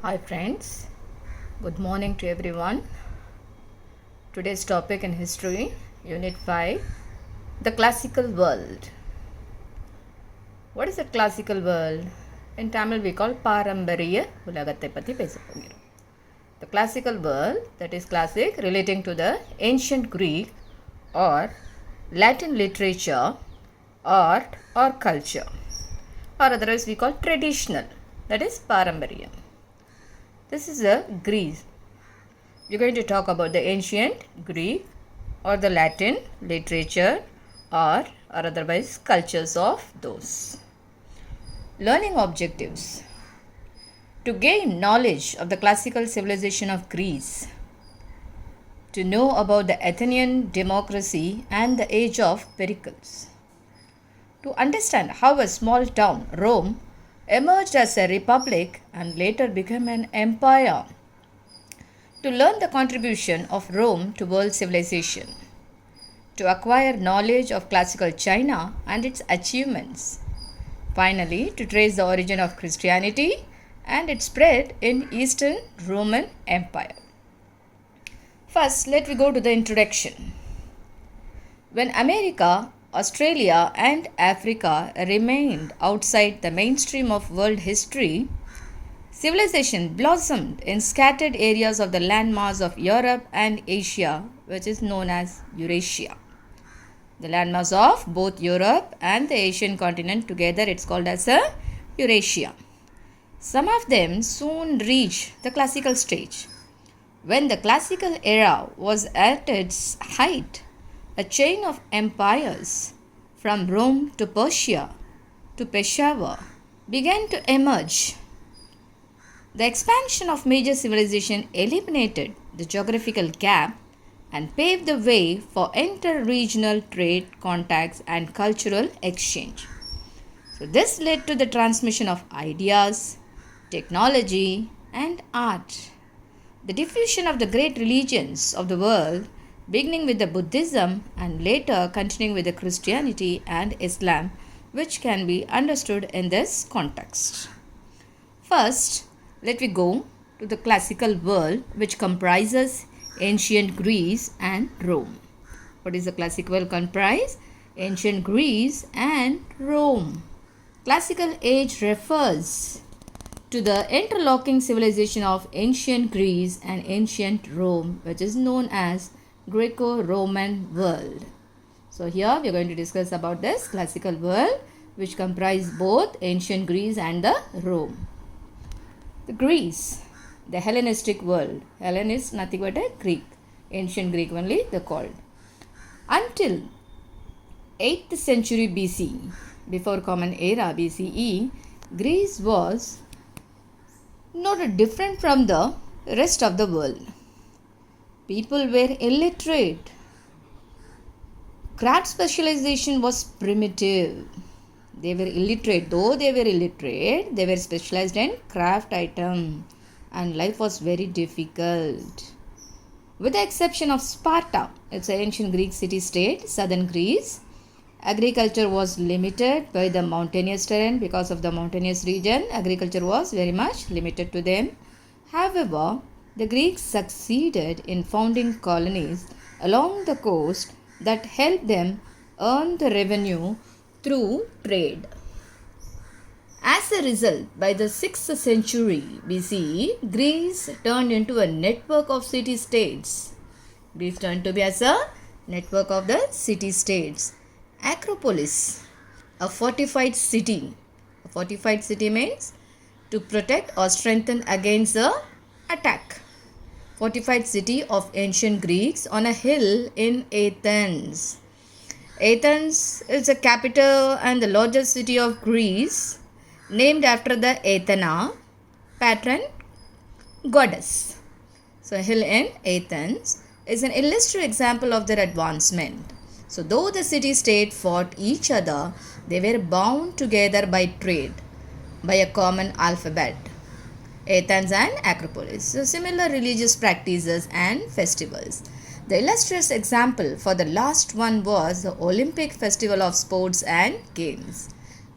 Hi friends, good morning to everyone. Today's topic in history, Unit 5, the classical world. What is the classical world? In Tamil we call Parambariya Ulagathai பத்தி பேச போகிறோம். The classical world, that is classic, relating to the ancient Greek or Latin literature, art or culture, or otherwise we call traditional, that is Parambariya. This is a Greece. We're going to talk about the ancient Greek or the Latin literature or otherwise cultures of those. Learning objectives. To gain knowledge of the classical civilization of Greece, to know about the Athenian democracy and the age of Pericles, to understand how a small town, Rome, emerged as a republic and later became an empire, to learn the contribution of Rome to world civilization, to acquire knowledge of classical China and its achievements, finally to trace the origin of Christianity and its spread in Eastern Roman Empire. First, let me go to the introduction. When America, Australia and Africa remained outside the mainstream of world history, civilization blossomed in scattered areas of the landmass of Europe and Asia, which is known as Eurasia. The landmass of both Europe and the Asian continent together, it's called as a Eurasia. Some of them soon reached the classical stage. When the classical era was at its height, a chain of empires from Rome to Persia to Peshawar began to emerge. The expansion of major civilization eliminated the geographical gap and paved the way for inter-regional trade, contacts and cultural exchange. So this led to the transmission of ideas, technology and art. The diffusion of the great religions of the world, beginning with the Buddhism and later continuing with the Christianity and Islam, which can be understood in this context. First, let me go to the classical world, which comprises ancient Greece and Rome. What is the classical world comprise? Ancient Greece and Rome. Classical age refers to the interlocking civilization of ancient Greece and ancient Rome, which is known as Greco-Roman world. So here we are going to discuss about this classical world, which comprise both ancient Greece and the Rome. The Greece, the Hellenistic world. Hellen is nothing but a Greek. Ancient Greek only they called. Until 8th century BC, before Common Era BCE, Greece was not different from the rest of the world. People were illiterate. Craft specialization was primitive. They were illiterate. Though they were illiterate, they were specialized in craft item and life was very difficult. With the exception of Sparta, it's an ancient Greek city-state, southern Greece, agriculture was limited by the mountainous terrain. Because of the mountainous region, agriculture was very much limited to them. However, the Greeks succeeded in founding colonies along the coast that helped them earn the revenue through trade. As a result, by the 6th century BCE, Greece turned into a network of city-states. Greece turned to be as a network of the city-states. Acropolis, a fortified city. A fortified city means to protect or strengthen against the attack. Fortified city of ancient Greeks on a hill in Athens. Athens is the capital and the largest city of Greece, named after the Athena, patron goddess. So, a hill in Athens is an illustrative example of their advancement. So, though the city-state fought each other, they were bound together by trade, by a common alphabet. Athens and Acropolis. So, similar religious practices and festivals. The illustrious example for the last one was the Olympic Festival of Sports and Games.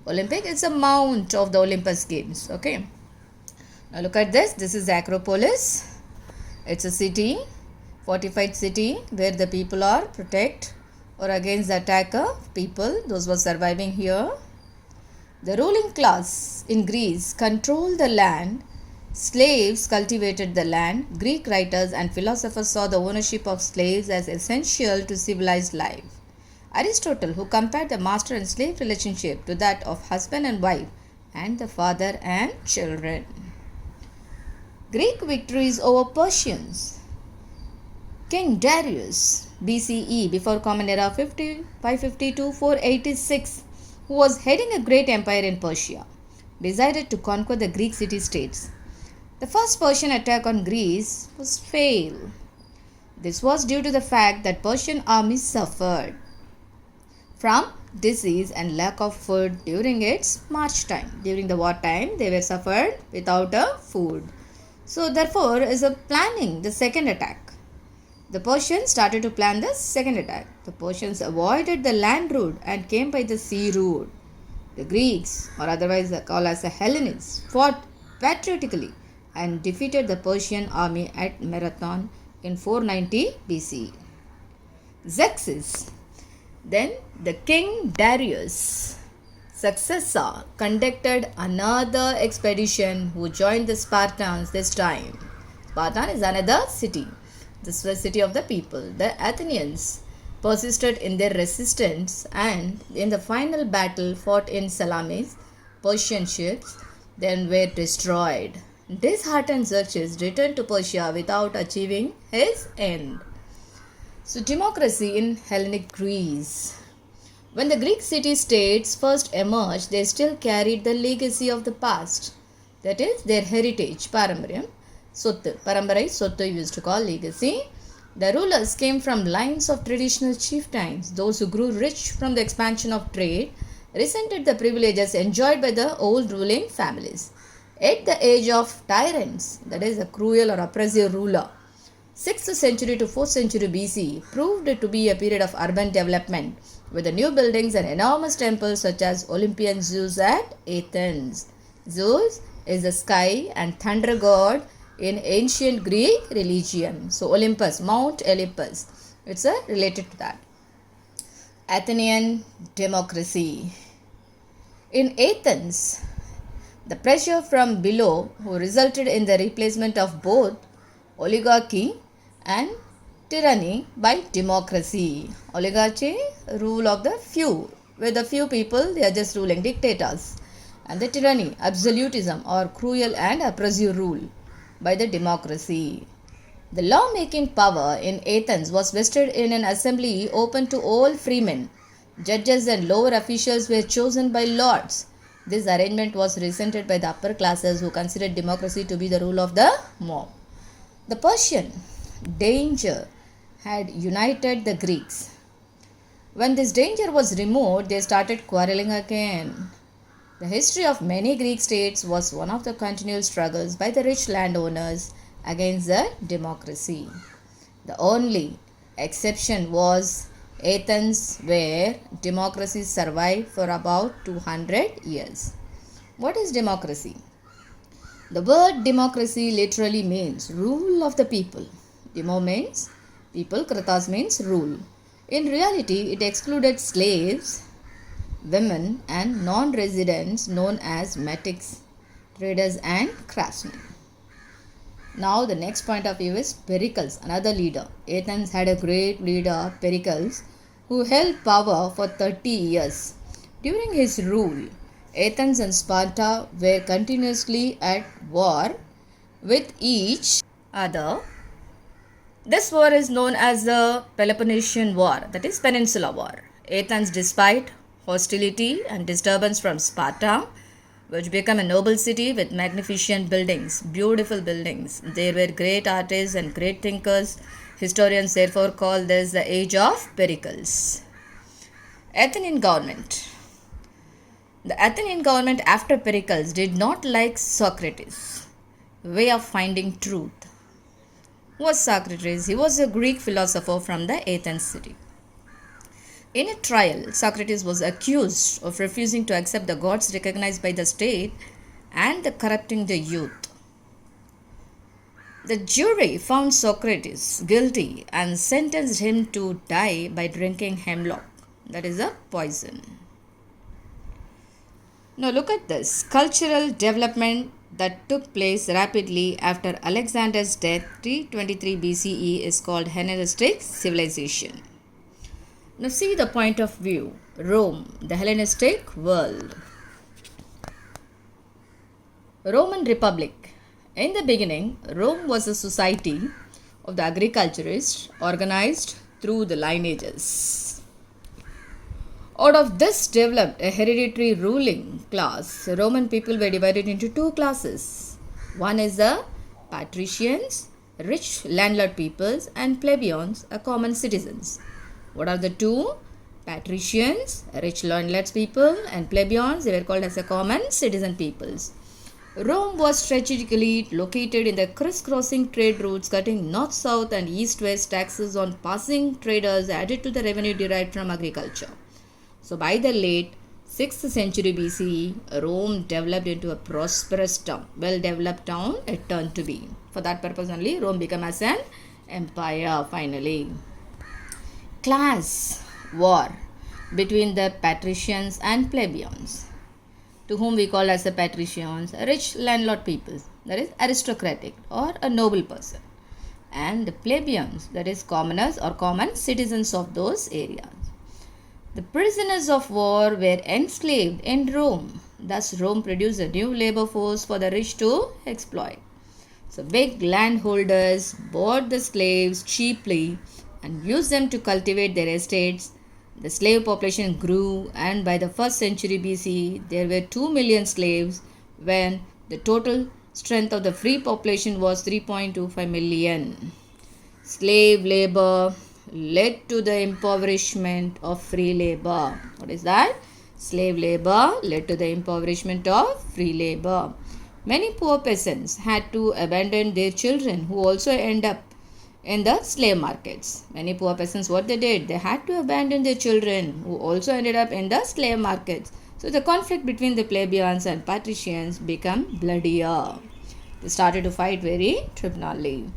Olympic is a mount of the Olympus Games. Okay. Now look at this. This is Acropolis. It's a city, fortified city where the people are protect or against the attack of people, those were surviving here. The ruling class in Greece controlled the land. Slaves cultivated the land. Greek writers and philosophers saw the ownership of slaves as essential to civilized life. Aristotle, who compared the master and slave relationship to that of husband and wife and the father and children. Greek victories over Persians. King Darius, BCE, before Common Era 550 to 486, who was heading a great empire in Persia, decided to conquer the Greek city-states. The first Persian attack on Greece was failed. This was due to the fact that Persian armies suffered from disease and lack of food during its march time. During the wartime, they were suffered without a food. So therefore, is a planning the second attack. The Persians started to plan the second attack. The Persians avoided the land route and came by the sea route. The Greeks, or otherwise called as the Hellenists, fought patriotically and defeated the Persian army at Marathon in 490 BC. Xerxes. Then the king Darius' successor conducted another expedition who joined the Spartans this time. Spartan is another city. This was city of the people. The Athenians persisted in their resistance and in the final battle fought in Salamis, Persian ships then were destroyed. Disheartened Xerxes returned to Persia without achieving his end. So democracy in Hellenic Greece. When the Greek city-states first emerged, they still carried the legacy of the past. That is their heritage, paramparayam. Sottu. Parambarai Sottu used to call legacy. The rulers came from lines of traditional chieftains. Those who grew rich from the expansion of trade resented the privileges enjoyed by the old ruling families. At the age of tyrants, that is a cruel or oppressive ruler, 6th century to 4th century BC proved to be a period of urban development with the new buildings and enormous temples such as Olympian Zeus at Athens. Zeus is the sky and thunder god in ancient Greek religion. So Olympus, Mount Olympus, it's related to that. Athenian democracy. In Athens, the pressure from below who resulted in the replacement of both oligarchy and tyranny by democracy. Oligarchy, rule of the few, where the few people they are just ruling, dictators. And the tyranny, absolutism or cruel and oppressive rule by the democracy. The lawmaking power in Athens was vested in an assembly open to all freemen. Judges and lower officials were chosen by lords. This arrangement was resented by the upper classes who considered democracy to be the rule of the mob. The Persian danger had united the Greeks. When this danger was removed, they started quarreling again. The history of many Greek states was one of the continual struggles by the rich landowners against the democracy. The only exception was Athens, where democracy survived for about 200 years. What is democracy? The word democracy literally means rule of the people. Demo means people, kratas means rule. In reality, it excluded slaves, women and non-residents known as metics, traders and craftsmen. Now the next point of view is Pericles, another leader. Athens had a great leader, Pericles, who held power for 30 years. During his rule, Athens and Sparta were continuously at war with each other. This war is known as the Peloponnesian War, that is Peninsula War. Athens, despite hostility and disturbance from Sparta, which became a noble city with magnificent buildings, beautiful buildings. There were great artists and great thinkers. Historians therefore call this the age of Pericles. Athenian government. The Athenian government after Pericles did not like Socrates' way of finding truth. Who was Socrates? He was a Greek philosopher from the Athens city. In a trial, Socrates was accused of refusing to accept the gods recognized by the state and the corrupting the youth. The jury found Socrates guilty and sentenced him to die by drinking hemlock, that is a poison. Now look at this cultural development that took place rapidly after Alexander's death 323 BCE is called Hellenistic civilization. Now see the point of view. Rome, the Hellenistic world. Roman Republic. In the beginning, Rome was a society of the agriculturists organized through the lineages. Out of this developed a hereditary ruling class. Roman people were divided into two classes. One is the patricians, rich landlord peoples, and plebeians, common citizens. What are the two? Patricians, rich landlords people, and plebeians, they were called as a common citizen peoples. Rome was strategically located in the crisscrossing trade routes cutting north-south and east-west. Taxes on passing traders added to the revenue derived from agriculture. So by the late 6th century BCE, Rome developed into a prosperous town, well-developed town it turned to be. For that purpose only, Rome became as an empire finally. Class war between the patricians and plebeians, to whom we call as the patricians, rich landlord people, that is aristocratic or a noble person, and the plebeians, that is commoners or common citizens of those areas. The prisoners of war were enslaved in Rome. Thus, Rome produced a new labor force for the rich to exploit. So, big landholders bought the slaves cheaply and used them to cultivate their estates. The slave population grew, and by the 1st century BC, there were 2 million slaves when the total strength of the free population was 3.25 million. Slave labor led to the impoverishment of free labor. What is that? Slave labor led to the impoverishment of free labor. Many poor peasants had to abandon their children who also end up in the slave markets. Many poor peasants, what they did? They had to abandon their children who also ended up in the slave markets. So the conflict between the plebeians and patricians became bloodier. They started to fight very tribunally.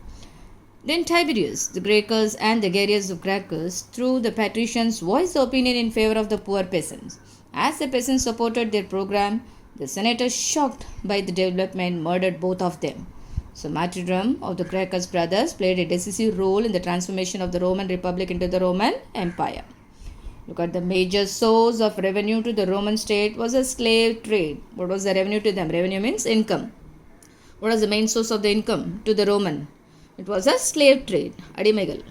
Then Tiberius, the Gracchus and the Gaius of Gracchus, through the patricians, voiced the opinion in favor of the poor peasants. As the peasants supported their program, the senators, shocked by the development, murdered both of them. So martyrdom of the Gracchus brothers played a decisive role in the transformation of the Roman Republic into the Roman Empire. Look at the major source of revenue to the Roman state was a slave trade. What was the revenue to them? Revenue means income. What was the main source of the income to the Roman? It was a slave trade, adimegal,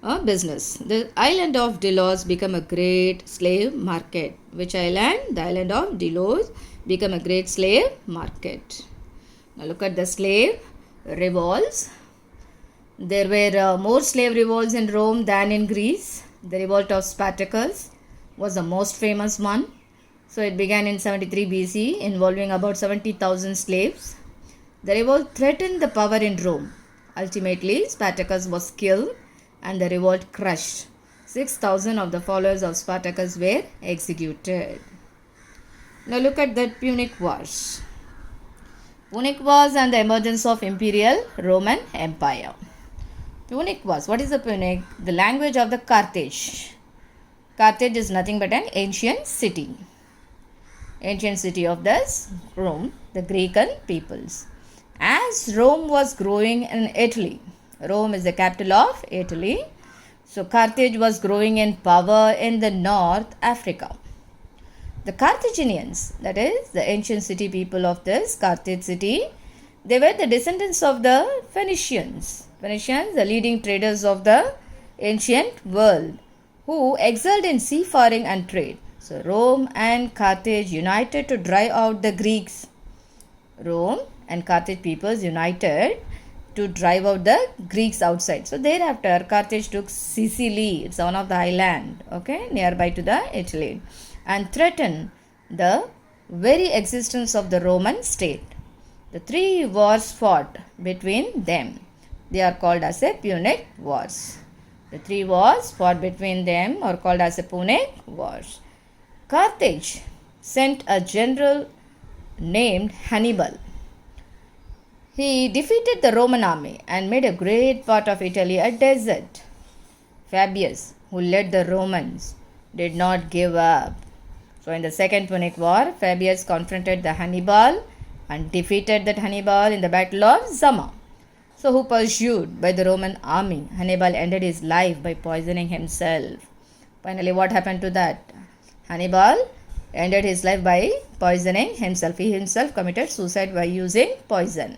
a business. The island of Delos became a great slave market. Which island? The island of Delos became a great slave market. Now look at the slave revolts. There were more slave revolts in Rome than in Greece. The Revolt of Spartacus was the most famous one. So it began in 73 BC, involving about 70,000 slaves. The revolt threatened the power in Rome. Ultimately, Spartacus was killed and the revolt crushed. 6,000 of the followers of Spartacus were executed. Now look at the Punic Wars. Punic Wars and the emergence of Imperial Roman Empire. Punic Wars. What is the Punic? The language of the Carthage. Carthage is nothing but an ancient city. Ancient city of this Rome, the Greek peoples. As Rome was growing in Italy, Rome is the capital of Italy. So Carthage was growing in power in the North Africa. The Carthaginians, that is the ancient city people of this Carthage city, they were the descendants of the Phoenicians. Phoenicians, the leading traders of the ancient world, who excelled in seafaring and trade. So Rome and Carthage united to drive out the Greeks. Rome and Carthage peoples united to drive out the Greeks outside. So thereafter, Carthage took Sicily. It's one of the island, nearby to the Italy, and threatened the very existence of the Roman state. The three wars fought between them. They are called as a Punic Wars. The three wars fought between them are called as a Punic Wars. Carthage sent a general named Hannibal. He defeated the Roman army and made a great part of Italy a desert. Fabius, who led the Romans, did not give up. So in the Second Punic War, Fabius confronted the Hannibal and defeated that Hannibal in the Battle of Zama. So who pursued by the Roman army, Hannibal ended his life by poisoning himself. Finally, what happened to that? Hannibal ended his life by poisoning himself. He himself committed suicide by using poison.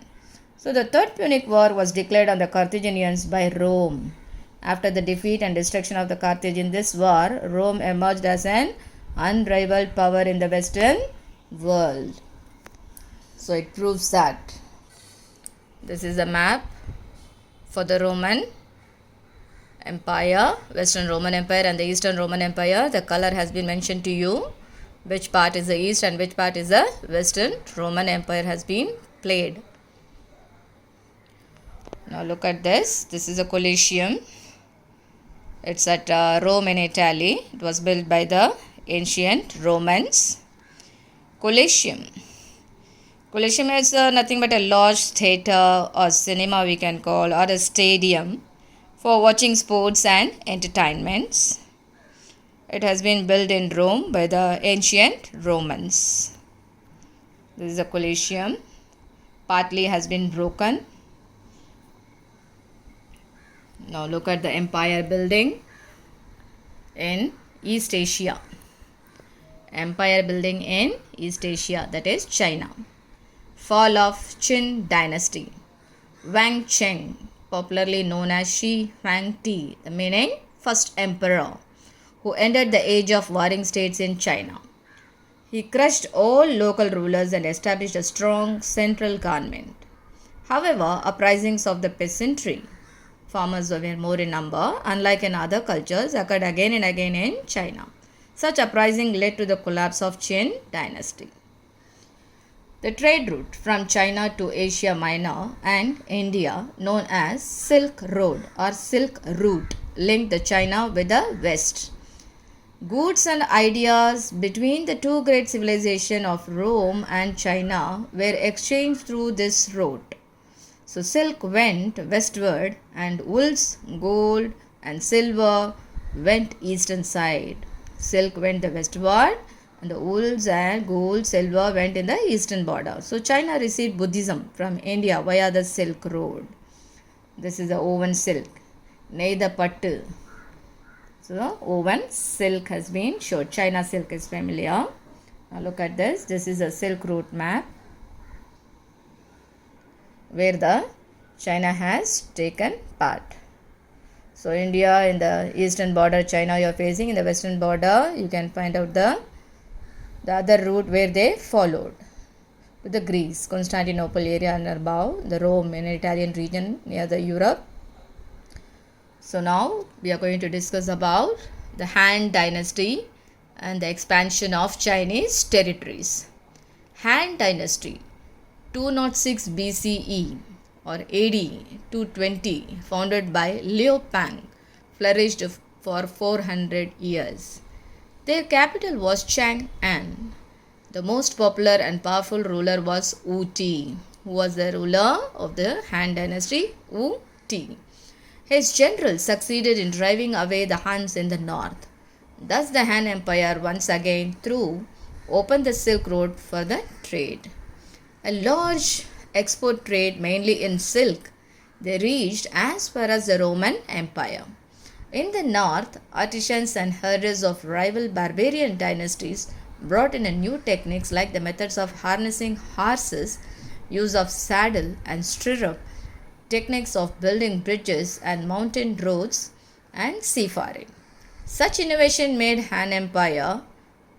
So the Third Punic War was declared on the Carthaginians by Rome. After the defeat and destruction of the Carthage in this war, Rome emerged as an unrivaled power in the Western world. So it proves that. This is a map for the Roman Empire, Western Roman Empire and the Eastern Roman Empire. The color has been mentioned to you. Which part is the East and which part is the Western Roman Empire has been played. Now look at this. This is a Colosseum. It's at Rome in Italy. It was built by the ancient Romans. Colosseum. Colosseum is nothing but a large theatre or cinema we can call, or a stadium for watching sports and entertainments. It has been built in Rome by the ancient Romans. This is a Colosseum. Partly has been broken. Now look at the empire building in East Asia. Empire building in East Asia, that is China. Fall of Qin Dynasty. Wang Cheng, popularly known as Shi Huangdi, the meaning first emperor, who ended the age of warring states in China. He crushed all local rulers and established a strong central government. However, uprisings of the peasantry, farmers were more in number, unlike in other cultures, occurred again and again in China. Such uprising led to the collapse of Qin Dynasty. The trade route from China to Asia Minor and India, known as Silk Road or Silk Route, linked the China with the West. Goods and ideas between the two great civilizations of Rome and China were exchanged through this route. So silk went westward and wools, gold and silver went eastern side. Silk went the westward and the wools and gold, silver went in the eastern border. So China received Buddhism from India via the Silk Road. This is the woven silk. Neither pattu. So woven silk has been shown. China silk is familiar. Now look at this. This is a Silk Route map where the China has taken part. So India in the eastern border, China you are facing. In the western border, you can find out the other route where they followed. To the Greece, Constantinople area and above, the Rome in Italian region near the Europe. So now we are going to discuss about the Han Dynasty and the expansion of Chinese territories. Han Dynasty 206 BCE or AD 220, founded by Liu Pang, flourished for 400 years. Their capital was Chang'an. The most popular and powerful ruler was Wu Ti, who was the ruler of the Han Dynasty, Wu Ti. His generals succeeded in driving away the Huns in the north. Thus the Han Empire once again opened the Silk Road for the trade. A large export trade, mainly in silk, they reached as far as the Roman Empire. In the north, artisans and herders of rival barbarian dynasties brought in new techniques like the methods of harnessing horses, use of saddle and stirrup, techniques of building bridges and mountain roads, and seafaring. Such innovation made Han Empire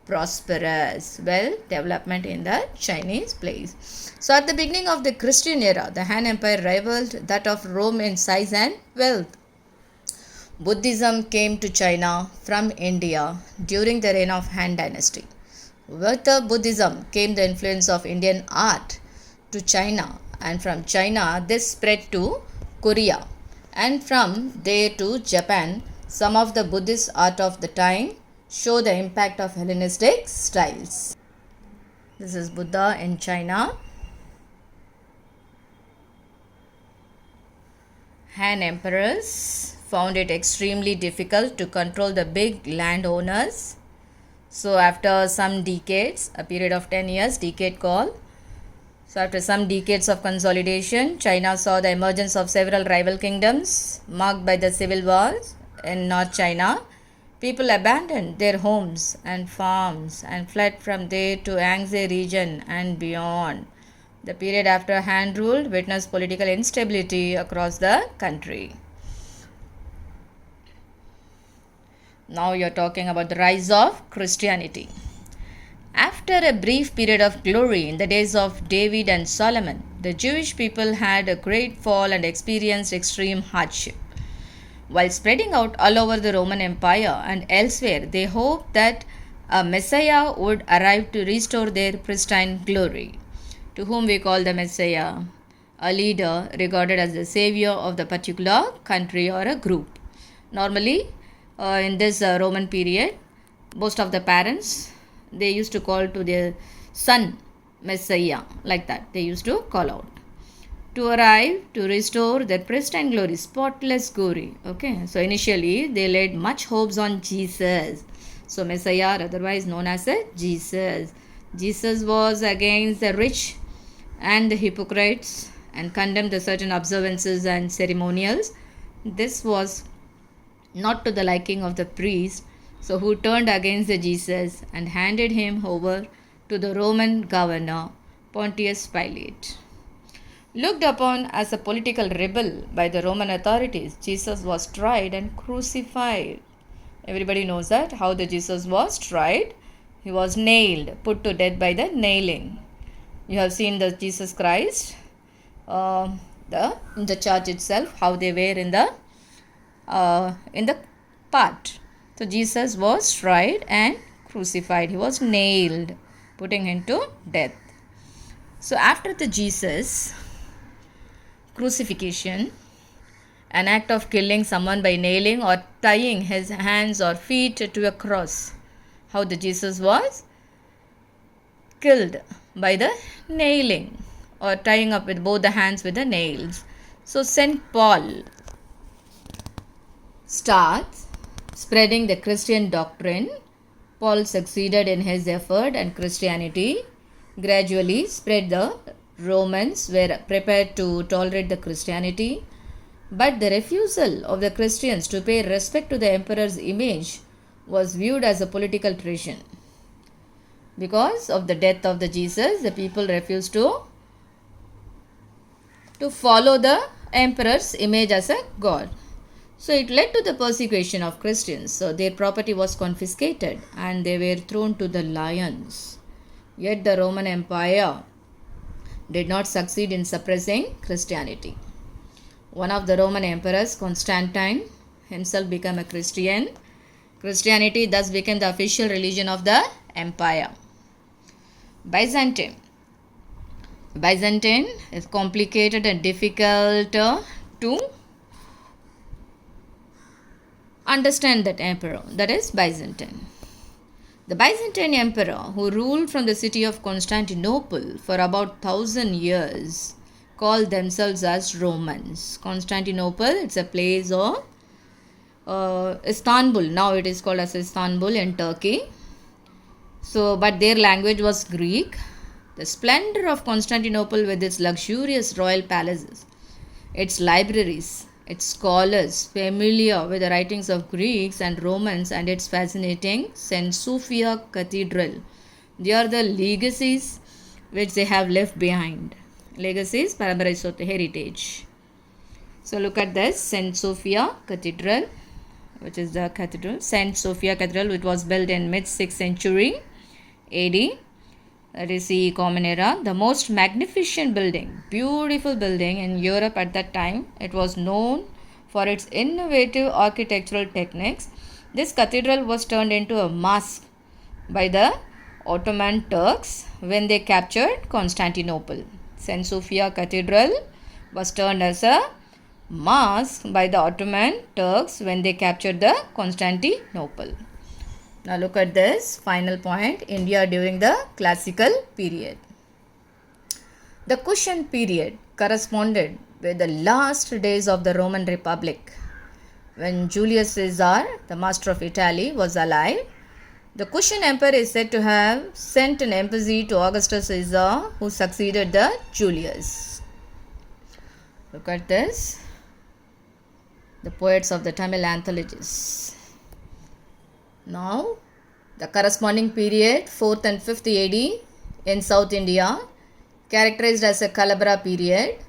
prosperous. Development in the Chinese place. So at the beginning of the Christian era, the Han Empire rivaled that of Rome in size and wealth. Buddhism came to China from India during the reign of Han Dynasty. With Buddhism came the influence of Indian art to China, and from China this spread to Korea, and from there to Japan. Some of the Buddhist art of the time show the impact of Hellenistic styles. This is Buddha in China. Han emperors found it extremely difficult to control the big landowners. So after some decades, a period of 10 years, decade call. So after some decades of consolidation, China saw the emergence of several rival kingdoms marked by the civil wars in North China. People abandoned their homes and farms and fled from there to Yangtze region and beyond. The period after Han rule witnessed political instability across the country. Now you are talking about the rise of Christianity. After a brief period of glory in the days of David and Solomon, the Jewish people had a great fall and experienced extreme hardship. While spreading out all over the Roman Empire and elsewhere, they hoped that a Messiah would arrive to restore their pristine glory. To whom we call the Messiah? A leader regarded as the savior of the particular country or a group. Normally, in this Roman period, most of the parents, they used to call to their son Messiah, like that they used to call out. To arrive to restore their pristine glory, spotless glory. Okay, so initially they laid much hopes on Jesus. So Messiah, otherwise known as a Jesus. Jesus was against the rich and the hypocrites and condemned the certain observances and ceremonials. This was not to the liking of the priest, so who turned against the Jesus and handed him over to the Roman governor Pontius Pilate. Looked upon as a political rebel by the Roman authorities, Jesus was tried and crucified. Everybody knows that, how the Jesus was tried. He was nailed, put to death by the nailing. You have seen the Jesus Christ, in the church itself, how they were in the part. So Jesus was tried and crucified. He was nailed, putting him to death. So after the Jesus crucifixion, an act of killing someone by nailing or tying his hands or feet to a cross. How the Jesus was killed by the nailing or tying up with both the hands with the nails. So St. Paul starts spreading the Christian doctrine. Paul succeeded in his effort and Christianity gradually spread. The Romans were prepared to tolerate the Christianity, but the refusal of the Christians to pay respect to the emperor's image was viewed as a political treason. Because of the death of the Jesus, the people refused to follow the emperor's image as a god. So it led to the persecution of Christians. So their property was confiscated and they were thrown to the lions. Yet the Roman Empire did not succeed in suppressing Christianity. One of the Roman emperors, Constantine, himself became a Christian. Christianity thus became the official religion of the empire. Byzantine is complicated and difficult to understand that emperor, that is Byzantine. The Byzantine emperor, who ruled from the city of Constantinople for about 1000 years, called themselves as Romans. Constantinople, it's a place of Istanbul. Now it is called as Istanbul in Turkey. So, but their language was Greek. The splendor of Constantinople with its luxurious royal palaces, its libraries, its scholars familiar with the writings of Greeks and Romans, and its fascinating St. Sophia Cathedral. They are the legacies which they have left behind. Legacies, Paramparai heritage. So look at this St. Sophia Cathedral, which is the cathedral. St. Sophia Cathedral, which was built in mid-6th century AD. That is the Common Era. The most magnificent building, beautiful building in Europe at that time. It was known for its innovative architectural techniques. This cathedral was turned into a mosque by the Ottoman Turks when they captured Constantinople. St. Sophia Cathedral was turned as a mosque by the Ottoman Turks when they captured the Constantinople. Now look at this final point, India during the classical period. The Kushan period corresponded were the last days of the Roman Republic. When Julius Caesar, the master of Italy, was alive, the Kushan Emperor is said to have sent an embassy to Augustus Caesar, who succeeded the Julius. Look at this. The poets of the Tamil Anthologists. Now, the corresponding period, 4th and 5th AD in South India, characterized as a Calabra period.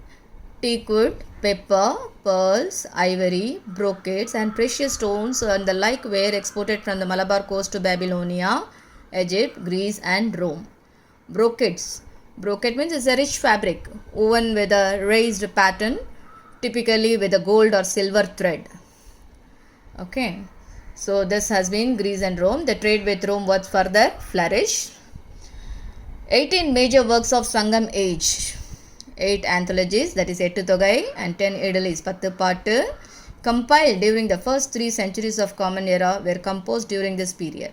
Teakwood, pepper, pearls, ivory, brocades and precious stones and the like were exported from the Malabar coast to Babylonia, Egypt, Greece and Rome. Brocades. Brocade means it's a rich fabric woven with a raised pattern, typically with a gold or silver thread. Okay. So this has been Greece and Rome. The trade with Rome was further flourished. 18 major works of Sangam age. 8 anthologies, that is 8 Togai and 10 Idalis, 10 Pattu, compiled during the first 3 centuries of Common Era, were composed during this period.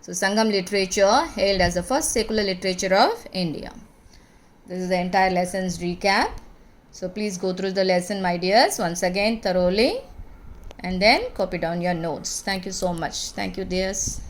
So Sangam literature hailed as the first secular literature of India. This is the entire lesson's recap. So please go through the lesson, my dears, once again thoroughly and then copy down your notes. Thank you so much. Thank you, dears.